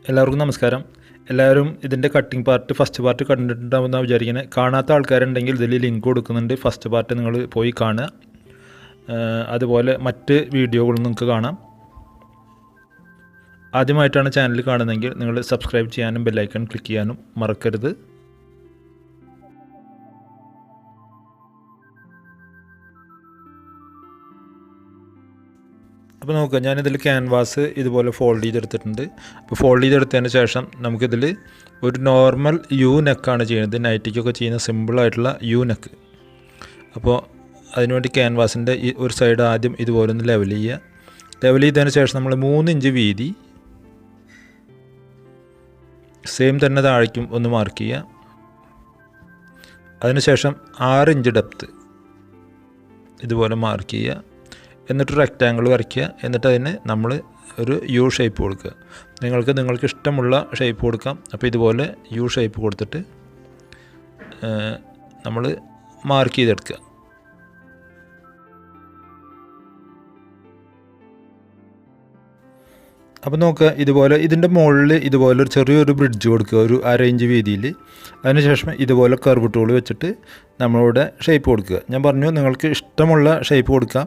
എല്ലാവർക്കും നമസ്കാരം. എല്ലാവരും ഇതിൻ്റെ കട്ടിംഗ് പാർട്ട് ഫസ്റ്റ് പാർട്ട് കണ്ടിട്ടുണ്ടാവുമെന്നാണ് വിചാരിക്കുന്നത്. കാണാത്ത ആൾക്കാരുണ്ടെങ്കിൽ ഇതിൽ ലിങ്ക് കൊടുക്കുന്നുണ്ട്. ഫസ്റ്റ് പാർട്ട് നിങ്ങൾ പോയി കാണുക. അതുപോലെ മറ്റ് വീഡിയോകളും നിങ്ങൾക്ക് കാണാം. ആദ്യമായിട്ടാണ് ചാനൽ കാണുന്നതെങ്കിൽ നിങ്ങൾ സബ്സ്ക്രൈബ് ചെയ്യാനും ബെല്ലൈക്കൺ ക്ലിക്ക് ചെയ്യാനും മറക്കരുത്. അപ്പോൾ നോക്കുക, ഞാനിതിൽ ക്യാൻവാസ് ഇതുപോലെ ഫോൾഡ് ചെയ്തെടുത്തിട്ടുണ്ട്. അപ്പോൾ ഫോൾഡ് ചെയ്തെടുത്തതിന് ശേഷം നമുക്കിതിൽ ഒരു നോർമൽ യു നെക്കാണ് ചെയ്യുന്നത്. നൈറ്റിക്കൊക്കെ ചെയ്യുന്ന സിമ്പിളായിട്ടുള്ള യു നെക്ക്. അപ്പോൾ അതിനുവേണ്ടി ക്യാൻവാസിൻ്റെ ഈ ഒരു സൈഡ് ആദ്യം ഇതുപോലെ ഒന്ന് ലെവൽ ചെയ്യുക. ലെവൽ ചെയ്തതിന് ശേഷം നമ്മൾ 3 ഇഞ്ച് വീതി സെയിം തന്നെ താഴേക്കും ഒന്ന് മാർക്ക് ചെയ്യുക. അതിനുശേഷം 6 ഇഞ്ച് ഡെപ്ത്ത് ഇതുപോലെ മാർക്ക് ചെയ്യുക. എന്നിട്ട് റെക്റ്റാങ്കിൾ വരയ്ക്കുക. എന്നിട്ട് അതിന് നമ്മൾ ഒരു യു ഷേപ്പ് കൊടുക്കുക. നിങ്ങൾക്ക് ഇഷ്ടമുള്ള ഷേപ്പ് കൊടുക്കാം. അപ്പോൾ ഇതുപോലെ യു ഷേപ്പ് കൊടുത്തിട്ട് നമ്മൾ മാർക്ക് ചെയ്തെടുക്കുക. അപ്പോൾ നോക്കുക, ഇതുപോലെ ഇതിൻ്റെ മുകളിൽ ഇതുപോലെ ഒരു ചെറിയൊരു ബ്രിഡ്ജ് കൊടുക്കുക, ഒരു 1/2 ഇഞ്ച് വീതിയിൽ. അതിനുശേഷം ഇതുപോലെ കർവ് ടൂൾ വെച്ചിട്ട് നമ്മളിവിടെ ഷേപ്പ് കൊടുക്കുക. ഞാൻ പറഞ്ഞു നിങ്ങൾക്ക് ഇഷ്ടമുള്ള ഷേപ്പ് കൊടുക്കാം.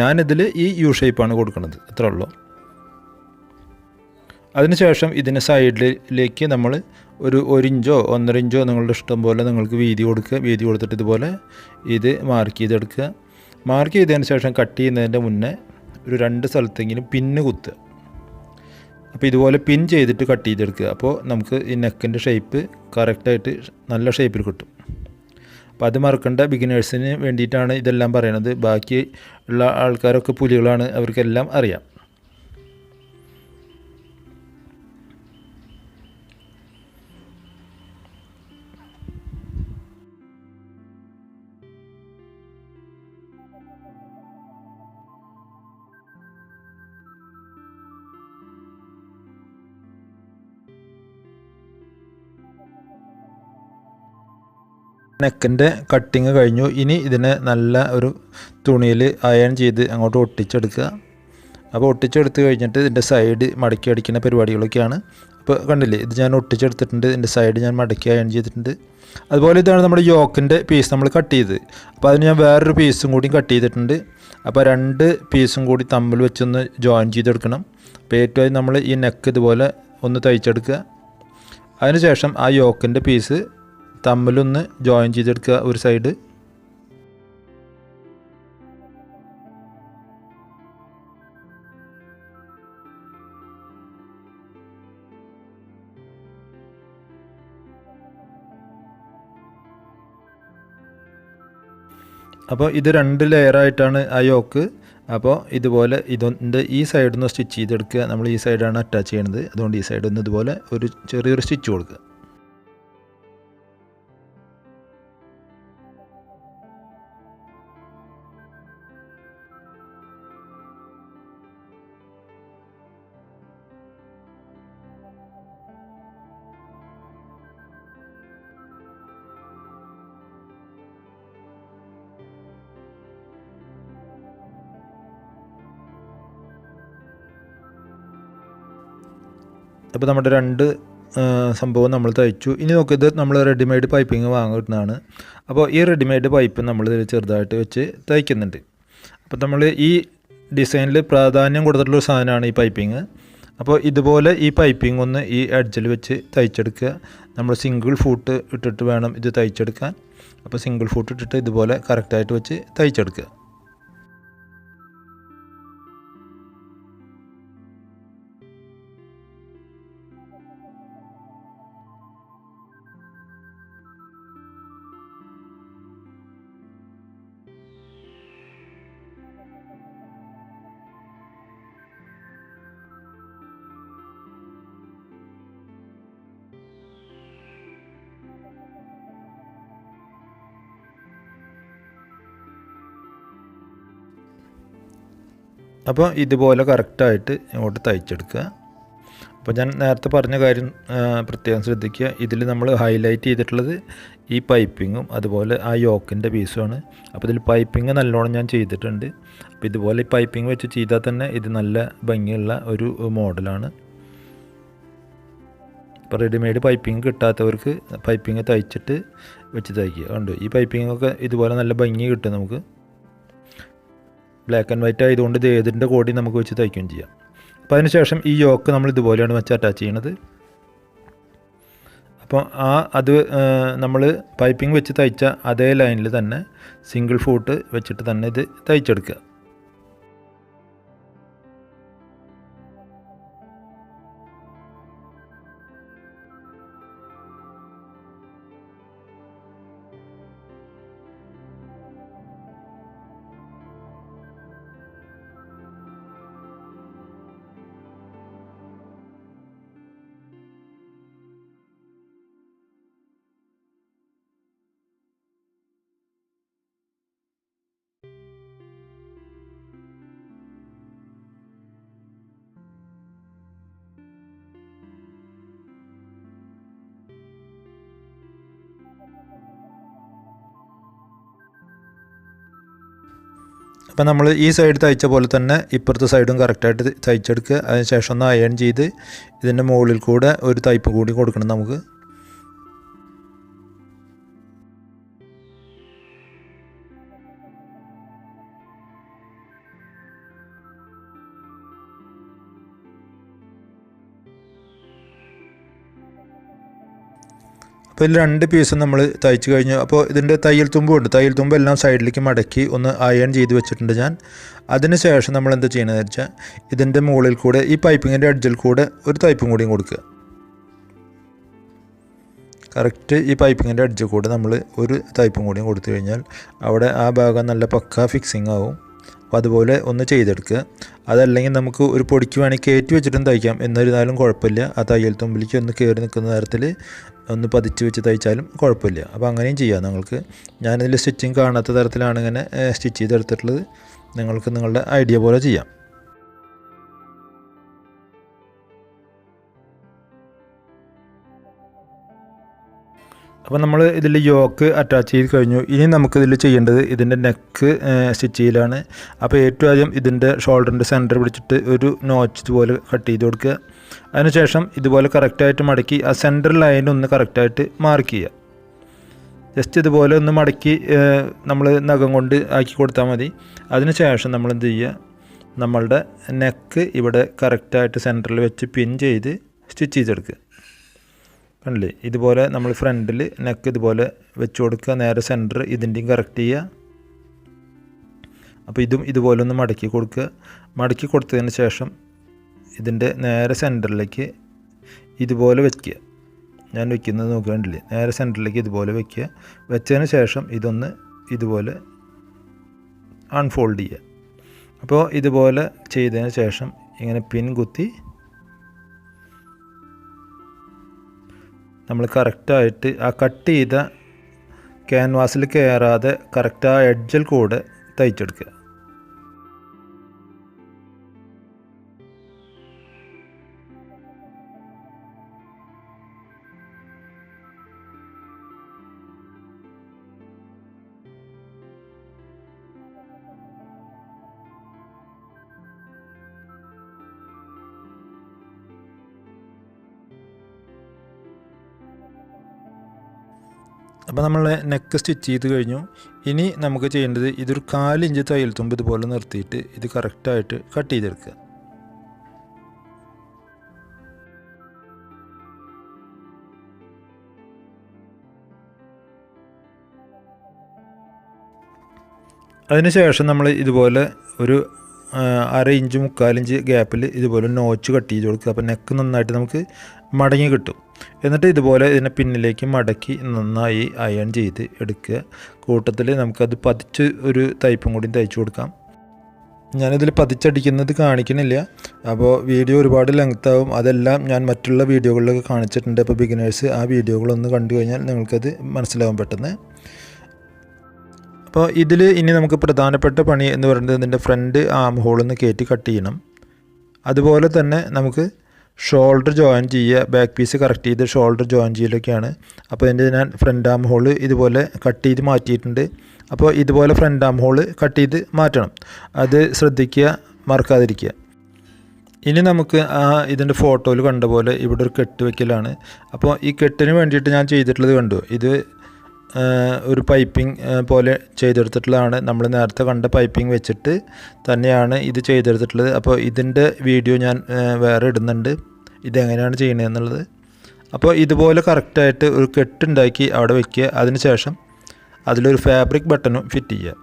ഞാനിതിൽ ഈ യു ഷേപ്പാണ് കൊടുക്കുന്നത്, അത്രേ ഉള്ളൂ. അതിനുശേഷം ഇതിന് സൈഡിലേക്ക് നമ്മൾ ഒരു 1 ഇഞ്ചോ 1.5 ഇഞ്ചോ നിങ്ങളുടെ ഇഷ്ടം പോലെ നിങ്ങൾക്ക് വീതി കൊടുക്കുക. വീതി കൊടുത്തിട്ട് ഇതുപോലെ ഇത് മാർക്ക് ചെയ്തെടുക്കുക. മാർക്ക് ചെയ്തതിന് ശേഷം കട്ട് ചെയ്യുന്നതിൻ്റെ മുന്നേ ഒരു 2 സ്ഥലത്തെങ്കിലും പിന്ന് കുത്തുക. അപ്പോൾ ഇതുപോലെ പിൻ ചെയ്തിട്ട് കട്ട് ചെയ്തെടുക്കുക. അപ്പോൾ നമുക്ക് ഈ നെക്കിൻ്റെ ഷേപ്പ് കറക്റ്റായിട്ട് നല്ല ഷേപ്പിൽ കിട്ടും. അപ്പോൾ അത് മറക്കേണ്ട. ബിഗിനേഴ്സിന് വേണ്ടിയിട്ടാണ് ഇതെല്ലാം പറയണത്. ബാക്കി ഉള്ള ആൾക്കാരൊക്കെ പുലികളാണ്, അവർക്കെല്ലാം അറിയാം. നെക്കിൻ്റെ കട്ടിങ് കഴിഞ്ഞു. ഇനി ഇതിനെ നല്ല ഒരു തുണിയിൽ അയൺ ചെയ്ത് അങ്ങോട്ട് ഒട്ടിച്ചെടുക്കുക. അപ്പോൾ ഒട്ടിച്ചെടുത്ത് കഴിഞ്ഞിട്ട് ഇതിൻ്റെ സൈഡ് മടക്കി അടിക്കുന്ന പരിപാടികളൊക്കെയാണ്. അപ്പോൾ കണ്ടില്ലേ, ഇത് ഞാൻ ഒട്ടിച്ചെടുത്തിട്ടുണ്ട്. ഇതിൻ്റെ സൈഡ് ഞാൻ മടക്കി അയൺ ചെയ്തിട്ടുണ്ട്. അതുപോലെ ഇതാണ് നമ്മുടെ യോക്കിൻ്റെ പീസ് നമ്മൾ കട്ട് ചെയ്ത്. അപ്പോൾ അതിന് ഞാൻ വേറൊരു പീസും കൂടി കട്ട് ചെയ്തിട്ടുണ്ട്. അപ്പോൾ 2 പീസും കൂടി തമ്മിൽ വെച്ചൊന്ന് ജോയിൻ ചെയ്തെടുക്കണം. അപ്പോൾ ഏറ്റവും നമ്മൾ ഈ നെക്ക് ഇതുപോലെ ഒന്ന് തയ്ച്ചെടുക്കുക. അതിനുശേഷം ആ യോക്കിൻ്റെ പീസ് തമ്മിലൊന്ന് ജോയിൻ ചെയ്തെടുക്കുക ഒരു സൈഡ്. അപ്പോൾ ഇത് 2 ലെയറായിട്ടാണ് ആ യോക്ക്. അപ്പോൾ ഇതുപോലെ ഇതിൻ്റെ ഈ സൈഡിൽ നിന്ന് സ്റ്റിച്ച് ചെയ്തെടുക്കുക. നമ്മൾ ഈ സൈഡാണ് അറ്റാച്ച് ചെയ്യണത്, അതുകൊണ്ട് ഈ സൈഡിൽ നിന്ന് ഇതുപോലെ ഒരു ചെറിയൊരു സ്റ്റിച്ച് കൊടുക്കുക. അപ്പോൾ നമ്മുടെ 2 സംഭവം നമ്മൾ തയ്ച്ചു. ഇനി നോക്കിയത് നമ്മൾ റെഡിമെയ്ഡ് പൈപ്പിംഗ് വാങ്ങുന്നതാണ്. അപ്പോൾ ഈ റെഡിമെയ്ഡ് പൈപ്പ് നമ്മൾ ഇതിൽ ചെറുതായിട്ട് വെച്ച് തയ്ക്കുന്നുണ്ട്. അപ്പോൾ നമ്മൾ ഈ ഡിസൈനിൽ പ്രാധാന്യം കൊടുത്തിട്ടുള്ളൊരു സാധനമാണ് ഈ പൈപ്പിംഗ്. അപ്പോൾ ഇതുപോലെ ഈ പൈപ്പിംഗ് ഒന്ന് ഈ എഡ്ജിൽ വെച്ച് തയ്ച്ചെടുക്കുക. നമ്മൾ സിംഗിൾ ഫൂട്ട് ഇട്ടിട്ട് വേണം ഇത് തയ്ച്ചെടുക്കാൻ. അപ്പോൾ സിംഗിൾ ഫൂട്ട് ഇട്ടിട്ട് ഇതുപോലെ കറക്റ്റായിട്ട് വെച്ച് തയ്ച്ചെടുക്കുക. അപ്പോൾ ഇതുപോലെ കറക്റ്റായിട്ട് ഇങ്ങോട്ട് തയ്ച്ചെടുക്കുക. അപ്പോൾ ഞാൻ നേരത്തെ പറഞ്ഞ കാര്യം പ്രത്യേകം ശ്രദ്ധിക്കുക. ഇതിൽ നമ്മൾ ഹൈലൈറ്റ് ചെയ്തിട്ടുള്ളത് ഈ പൈപ്പിങ്ങും അതുപോലെ ആ യോക്കിൻ്റെ പീസുമാണ്. അപ്പോൾ ഇതിൽ പൈപ്പിംഗ് നല്ലോണം ഞാൻ ചെയ്തിട്ടുണ്ട്. അപ്പോൾ ഇതുപോലെ ഈ പൈപ്പിംഗ് വെച്ച് ചെയ്താൽ തന്നെ ഇത് നല്ല ഭംഗിയുള്ള ഒരു മോഡലാണ്. ഇപ്പോൾ റെഡിമെയ്ഡ് പൈപ്പിംഗ് കിട്ടാത്തവർക്ക് പൈപ്പിംഗ് തയ്ച്ചിട്ട് വെച്ച് തയ്ക്കുക. കണ്ടു, ഈ പൈപ്പിങ്ങൊക്കെ ഇതുപോലെ നല്ല ഭംഗി കിട്ടും നമുക്ക്. ബ്ലാക്ക് ആൻഡ് വൈറ്റ് ആയതുകൊണ്ട് ഇത് ഏതിൻ്റെ കൂടി നമുക്ക് വെച്ച് തയ്ക്കുകയും ചെയ്യാം. അപ്പോൾ അതിന് ശേഷം ഈ യോക്ക് നമ്മൾ ഇതുപോലെയാണ് വെച്ച് അറ്റാച്ച് ചെയ്യണത്. അപ്പോൾ അത് നമ്മൾ പൈപ്പിംഗ് വെച്ച് തയ്ച്ച അതേ ലൈനിൽ തന്നെ സിംഗിൾ ഫൂട്ട് വെച്ചിട്ട് തന്നെ ഇത് തയ്ച്ചെടുക്കുക. അപ്പോൾ നമ്മൾ ഈ സൈഡ് തയ്ച്ച പോലെ തന്നെ ഇപ്പുറത്തെ സൈഡും കറക്റ്റായിട്ട് തയ്ച്ചെടുക്കുക. അതിനുശേഷം ഒന്ന് അയൺ ചെയ്ത് ഇതിൻ്റെ മുകളിൽ കൂടെ ഒരു തയ്പ്പ് കൂടി കൊടുക്കണം നമുക്ക്. അപ്പോൾ ഇതിൽ 2 പീസും നമ്മൾ തയ്ച്ച് കഴിഞ്ഞു. അപ്പോൾ ഇതിൻ്റെ തയ്യൽ തുമ്പുണ്ട്. തയ്യൽ തുമ്പ് എല്ലാം സൈഡിലേക്ക് മടക്കി ഒന്ന് അയൺ ചെയ്ത് വെച്ചിട്ടുണ്ട് ഞാൻ. അതിന് ശേഷം നമ്മൾ എന്താ ചെയ്യണമെന്ന് വെച്ചാൽ ഇതിൻ്റെ മുകളിൽ കൂടെ ഈ പൈപ്പിങ്ങിൻ്റെ എഡ്ജിൽ കൂടെ ഒരു തയ്പ്പും കൂടിയും കൊടുക്കുക. കറക്റ്റ് ഈ പൈപ്പിങ്ങിൻ്റെ എഡ്ജിൽ കൂടെ നമ്മൾ ഒരു തയ്പ്പും കൂടിയും കൊടുത്തു കഴിഞ്ഞാൽ അവിടെ ആ ഭാഗം നല്ല പക്ക ഫിക്സിങ് ആവും. അപ്പോൾ അതുപോലെ ഒന്ന് ചെയ്തെടുക്കുക. അതല്ലെങ്കിൽ നമുക്ക് ഒരു പൊടിക്ക് വേണമെങ്കിൽ കയറ്റി വെച്ചിട്ടും തയ്ക്കാം. എന്നിരുന്നാലും കുഴപ്പമില്ല. ആ തയ്യൽ തുമ്പിലേക്ക് ഒന്ന് കയറി നിൽക്കുന്ന തരത്തിൽ ഒന്ന് പതിച്ച് വെച്ച് തയ്ച്ചാലും കുഴപ്പമില്ല. അപ്പോൾ അങ്ങനെയും ചെയ്യാം നിങ്ങൾക്ക്. ഞാനിതിൽ സ്റ്റിച്ചിങ് കാണാത്ത തരത്തിലാണ് ഇങ്ങനെ സ്റ്റിച്ച് ചെയ്തെടുത്തിട്ടുള്ളത്. നിങ്ങൾക്ക് നിങ്ങളുടെ ഐഡിയ പോലെ ചെയ്യാം. അപ്പോൾ നമ്മൾ ഇതിൽ യോക്ക് അറ്റാച്ച് ചെയ്ത് കഴിഞ്ഞു. ഇനി നമുക്കിതിൽ ചെയ്യേണ്ടത് ഇതിൻ്റെ നെക്ക് സ്റ്റിച്ച് ചെയ്യലാണ്. അപ്പോൾ ഏറ്റവും ആദ്യം ഇതിൻ്റെ ഷോൾഡറിൻ്റെ സെൻറ്റർ പിടിച്ചിട്ട് ഒരു നോച്ച് ഇതുപോലെ കട്ട് ചെയ്ത് കൊടുക്കുക. അതിനുശേഷം ഇതുപോലെ കറക്റ്റായിട്ട് മടക്കി ആ സെൻറ്റർ ലൈൻ ഒന്ന് കറക്റ്റായിട്ട് മാർക്ക് ചെയ്യുക. ജസ്റ്റ് ഇതുപോലെ ഒന്ന് മടക്കി നമ്മൾ നഖം കൊണ്ട് ആക്കി കൊടുത്താൽ മതി. അതിനുശേഷം നമ്മൾ എന്ത് ചെയ്യുക, നമ്മളുടെ നെക്ക് ഇവിടെ കറക്റ്റായിട്ട് സെൻറ്ററിൽ വെച്ച് പിൻ ചെയ്ത് സ്റ്റിച്ച് ചെയ്തെടുക്കുക. കണ്ടില്ലേ, ഇതുപോലെ നമ്മൾ ഫ്രണ്ടിൽ നെക്ക് ഇതുപോലെ വെച്ച് കൊടുക്കുക. നേരെ സെൻറ്റർ ഇതിൻ്റെയും കറക്റ്റ് ചെയ്യുക. അപ്പോൾ ഇതും ഇതുപോലെ ഒന്ന് മടക്കി കൊടുക്കുക. മടക്കി കൊടുത്തതിന് ശേഷം ഇതിൻ്റെ നേരെ സെൻറ്ററിലേക്ക് ഇതുപോലെ വയ്ക്കുക. ഞാൻ വയ്ക്കുന്നത് നോക്കുകയാണ്ടില്ലേ, നേരെ സെൻറ്ററിലേക്ക് ഇതുപോലെ വയ്ക്കുക. വെച്ചതിന് ശേഷം ഇതൊന്ന് ഇതുപോലെ അൺഫോൾഡ് ചെയ്യുക. അപ്പോൾ ഇതുപോലെ ചെയ്തതിന് ശേഷം ഇങ്ങനെ പിൻ കുത്തി നമ്മൾ കറക്റ്റായിട്ട് ആ കട്ട് ചെയ്ത ക്യാൻവാസിൽ കയറാതെ കറക്റ്റ് ആ എഡ്ജിൽ കൂടെ തയ്ച്ചെടുക്കുക. അപ്പോൾ നമ്മൾ നെക്ക് സ്റ്റിച്ച് ചെയ്ത് കഴിഞ്ഞു. ഇനി നമുക്ക് ചെയ്യേണ്ടത് ഇതൊരു 4 ഇഞ്ച് തയ്യൽ തുമ്പ് ഇതുപോലെ നിർത്തിയിട്ട് ഇത് കറക്റ്റായിട്ട് കട്ട് ചെയ്തെടുക്കുക. അതിനുശേഷം നമ്മൾ ഇതുപോലെ ഒരു 1/2 ഇഞ്ച് 3/4 ഇഞ്ച് ഗ്യാപ്പിൽ ഇതുപോലെ നോച്ച് കട്ട് ചെയ്ത് കൊടുക്കുക. അപ്പോൾ നെക്ക് നന്നായിട്ട് നമുക്ക് മടങ്ങി കിട്ടും. എന്നിട്ട് ഇതുപോലെ ഇതിനെ പിന്നിലേക്ക് മടക്കി നന്നായി അയൺ ചെയ്ത് എടുക്കുക. കൂട്ടത്തിൽ നമുക്കത് പതിച്ച് ഒരു തയ്പ്പും കൂടി തയ്ച്ചു കൊടുക്കാം. ഞാനിതിൽ പതിച്ചടിക്കുന്നത് കാണിക്കണില്ല, അപ്പോൾ വീഡിയോ ഒരുപാട് ലെങ്ത് ആവും. അതെല്ലാം ഞാൻ മറ്റുള്ള വീഡിയോകളിലൊക്കെ കാണിച്ചിട്ടുണ്ട്. അപ്പോൾ ബിഗിനേഴ്സ് ആ വീഡിയോകളൊന്ന് കണ്ടു കഴിഞ്ഞാൽ നിങ്ങൾക്കത് മനസ്സിലാവും പെട്ടെന്ന്. അപ്പോൾ ഇതിൽ ഇനി നമുക്ക് പ്രധാനപ്പെട്ട പണി എന്ന് പറയുന്നത് ഇതിൻ്റെ ഫ്രണ്ട് ആം ഹോളൊന്ന് കയറ്റി കട്ട് ചെയ്യണം. അതുപോലെ തന്നെ നമുക്ക് ഷോൾഡർ ജോയിൻ ചെയ്യുക. ബാക്ക് പീസ് കറക്റ്റ് ചെയ്ത് ഷോൾഡർ ജോയിൻ ചെയ്യലൊക്കെയാണ്. അപ്പോൾ ഇതിൻ്റെ ഞാൻ ഫ്രണ്ട് ആം ഹോള് ഇതുപോലെ കട്ട് ചെയ്ത് മാറ്റിയിട്ടുണ്ട്. അപ്പോൾ ഇതുപോലെ ഫ്രണ്ട് ആം ഹോള് കട്ട് ചെയ്ത് മാറ്റണം. അത് ശ്രദ്ധിക്കുക, മറക്കാതിരിക്കുക. ഇനി നമുക്ക് ഇതിൻ്റെ ഫോട്ടോയിൽ കണ്ട പോലെ ഇവിടെ ഒരു കെട്ട് വയ്ക്കലാണ്. അപ്പോൾ ഈ കെട്ടിന് വേണ്ടിയിട്ട് ഞാൻ ചെയ്തിട്ടുള്ളത് കണ്ടു, ഇത് ഒരു പൈപ്പിംഗ് പോലെ ചെയ്തെടുത്തിട്ടുള്ളതാണ്. നമ്മൾ നേരത്തെ കണ്ട പൈപ്പിംഗ് വെച്ചിട്ട് തന്നെയാണ് ഇത് ചെയ്തെടുത്തിട്ടുള്ളത്. അപ്പോൾ ഇതിൻ്റെ വീഡിയോ ഞാൻ വേറെ ഇടുന്നുണ്ട്, ഇതെങ്ങനെയാണ് ചെയ്യണതെന്നുള്ളത്. അപ്പോൾ ഇതുപോലെ കറക്റ്റായിട്ട് ഒരു കെട്ടുണ്ടാക്കി അവിടെ വയ്ക്കുക. അതിനുശേഷം അതിലൊരു ഫാബ്രിക് ബട്ടണും ഫിറ്റ് ചെയ്യുക.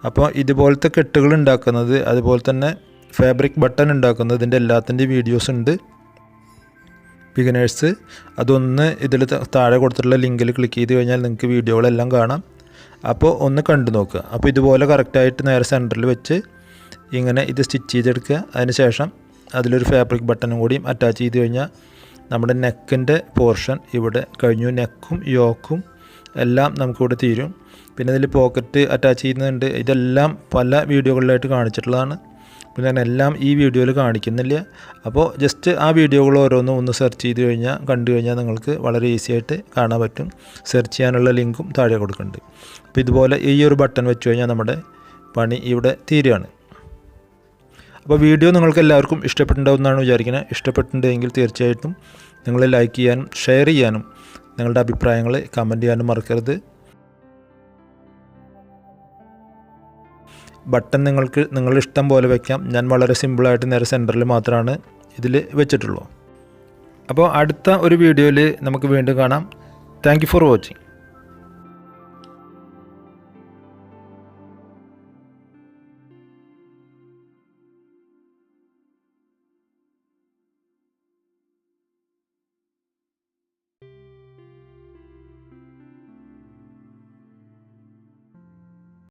അപ്പോൾ ഇതുപോലത്തെ കെട്ടുകൾ ഉണ്ടാക്കുന്നത്, അതുപോലെ തന്നെ ഫാബ്രിക് ബട്ടൺ ഉണ്ടാക്കുന്നതിൻ്റെ എല്ലാത്തിൻ്റെയും വീഡിയോസ് ഉണ്ട് ബിഗിനേഴ്സ്. അതൊന്ന് ഇതിൽ താഴെ കൊടുത്തിട്ടുള്ള ലിങ്കിൽ ക്ലിക്ക് ചെയ്ത് കഴിഞ്ഞാൽ നിങ്ങൾക്ക് വീഡിയോകളെല്ലാം കാണാം. അപ്പോൾ ഒന്ന് കണ്ടു നോക്കുക. അപ്പോൾ ഇതുപോലെ കറക്റ്റായിട്ട് നേരെ സെൻറ്ററിൽ വെച്ച് ഇങ്ങനെ ഇത് സ്റ്റിച്ച് ചെയ്തെടുക്കുക. അതിനുശേഷം അതിലൊരു ഫാബ്രിക് ബട്ടണും കൂടിയും അറ്റാച്ച് ചെയ്ത് കഴിഞ്ഞാൽ നമ്മുടെ നെക്കിൻ്റെ പോർഷൻ ഇവിടെ കഴിഞ്ഞു. നെക്കും യോക്കും എല്ലാം നമുക്കിവിടെ തീരും. പിന്നെ ഇതിൽ പോക്കറ്റ് അറ്റാച്ച് ചെയ്യുന്നുണ്ട്. ഇതെല്ലാം പല വീഡിയോകളിലായിട്ട് കാണിച്ചിട്ടുള്ളതാണ്. അപ്പോൾ ഞാൻ എല്ലാം ഈ വീഡിയോയിൽ കാണിക്കുന്നില്ല. അപ്പോൾ ജസ്റ്റ് ആ വീഡിയോകൾ ഓരോന്നും ഒന്ന് സെർച്ച് ചെയ്ത് കഴിഞ്ഞാൽ കണ്ടു കഴിഞ്ഞാൽ നിങ്ങൾക്ക് വളരെ ഈസി ആയിട്ട് കാണാൻ പറ്റും. സെർച്ച് ചെയ്യാനുള്ള ലിങ്കും താഴെ കൊടുക്കുന്നുണ്ട്. അപ്പോൾ ഇതുപോലെ ഈ ഒരു ബട്ടൺ വെച്ച് കഴിഞ്ഞാൽ നമ്മുടെ പണി ഇവിടെ തീരുകയാണ്. അപ്പോൾ വീഡിയോ നിങ്ങൾക്ക് എല്ലാവർക്കും ഇഷ്ടപ്പെട്ടിട്ടുണ്ടാവുമെന്നാണ് വിചാരിക്കുന്നത്. ഇഷ്ടപ്പെട്ടിട്ടുണ്ടെങ്കിൽ തീർച്ചയായിട്ടും നിങ്ങൾ ലൈക്ക് ചെയ്യാനും ഷെയർ ചെയ്യാനും നിങ്ങളുടെ അഭിപ്രായങ്ങൾ കമൻറ്റ് ചെയ്യാനും മറക്കരുത്. ബട്ടൺ നിങ്ങൾക്ക് നിങ്ങളുടെ ഇഷ്ടം പോലെ വയ്ക്കാം. ഞാൻ വളരെ സിമ്പിളായിട്ട് നേരെ സെൻറ്ററിൽ മാത്രമാണ് ഇതിൽ വെച്ചിട്ടുള്ളൂ. അപ്പോൾ അടുത്ത ഒരു വീഡിയോയിൽ നമുക്ക് വീണ്ടും കാണാം. Thank you for watching.